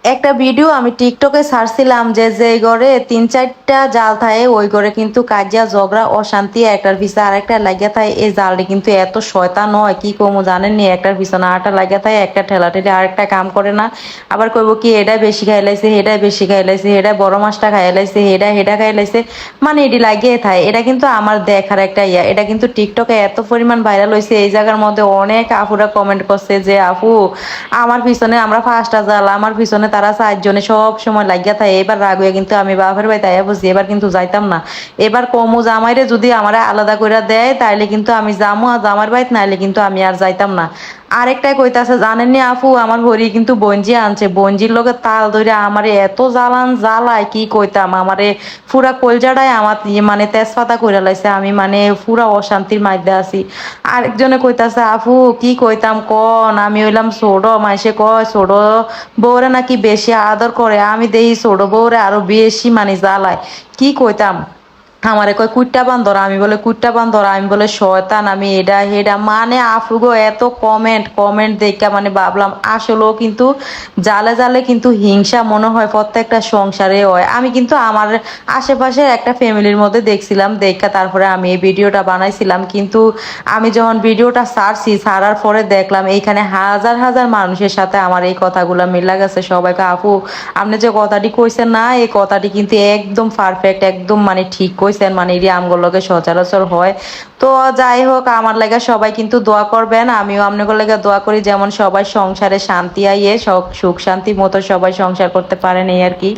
একটা ভিডিও আমি টিকটকে ছাড়ছিলাম যে যে ঘরে তিন চারটা জাল থাকে ওই ঘরে কিন্তু কাজিয়া ঝগড়া অশান্তি একটার পিছনে আরেকটা লাগিয়া থাকে। এই জালটি কিন্তু এত শয়তান হয় কি কমু জানেননি, একটার পিছনে আরেকটা লাগিয়া থাকে, একটা ঠেলা ঠেলে আরেকটা কাম করে না। আবার কইব কি এটাই বেশি খাই লাইছে, এটাই বেশি খাই লাইছে, এটা বড় মাছটা খাই লাইছে, এটা খাই লাইছে, মানে এটি লাগিয়ে থাকে। এটা কিন্তু আমার দেখার একটা ইয়া, এটা কিন্তু টিকটকে এত পরিমাণ ভাইরাল হয়েছে। এই জায়গার মধ্যে অনেক আপুরা কমেন্ট করছে যে আপু আমার পিছনে আমরা ফার্স্টটা জাল, আমার পিছনে তারা চারজনে সব সময় লাগিয়া থাকে। এবার রাগ হয়ে কিন্তু আমি বাপের বাড়ি তাই বুঝছি এবার কিন্তু যাইতাম না। এবার কমু জামাইরে যদি আমার আলাদা করে দেয় তাইলে কিন্তু আমি যামু, আর জামার বাড়িতে নাইলে কিন্তু আমি আর যাইতাম না। আরেকটাই কইতাছে জানেননি আপু আমার হরি কিন্তু বঞ্জি আনছে, বঞ্জির লোকের তাল ধরে আমারে এত জ্বালান জ্বালায় কি কইতাম, আমারে পুরা কলজাটাই আমার মানে তেজপাতা কইরা লাইছে। আমি মানে পুরা অশান্তির মধ্যে আছি। আরেকজনে কইতাছে আপু কি কইতাম কন, আমি হইলাম ছোট, মাইসে কয় ছোট বউরে নাকি বেশি আদর করে, আমি দেখি ছোট বউরে আরো বেশি মানে জ্বালায়। কি কইতাম, আমারে কয় কুইট্টা বান্দর, আমি বলে কুইট্টা বান্দর, আমি বলে শয়তান, আমি এটা হেডা মানে আফুগো এত কমেন্ট কমেন্ট দেখা মানে ভাবলাম আসলেও কিন্তু জালে জালে কিন্তু হিংসা মনে হয় প্রত্যেকটা সংসারে হয়। আমি কিন্তু আমার আশেপাশের একটা ফ্যামিলির মধ্যে দেখছিলাম, দেখা তারপরে আমি এই ভিডিওটা বানাইছিলাম। কিন্তু আমি যখন ভিডিওটা ছাড়ছি ছাড়ার পরে দেখলাম এইখানে হাজার হাজার মানুষের সাথে আমার এই কথাগুলো মিলা গেছে। সবাইকে আপু আপনি যে কথাটি কইছেন না এই কথাটি কিন্তু একদম পারফেক্ট, একদম মানে ঠিক কইছেন, মানে এটি আমগুলোকে সচরাচর হয়। তো যাই হোক আমার লাগে সবাই কিন্তু দোয়া করবেন, আমিও আপনাদের লাগে দোয়া করি যেমন সবাই সংসারে শান্তি আইয়ে সুখ শান্তি মতো সবাই সংসার করতে পারেন, এই আর কি।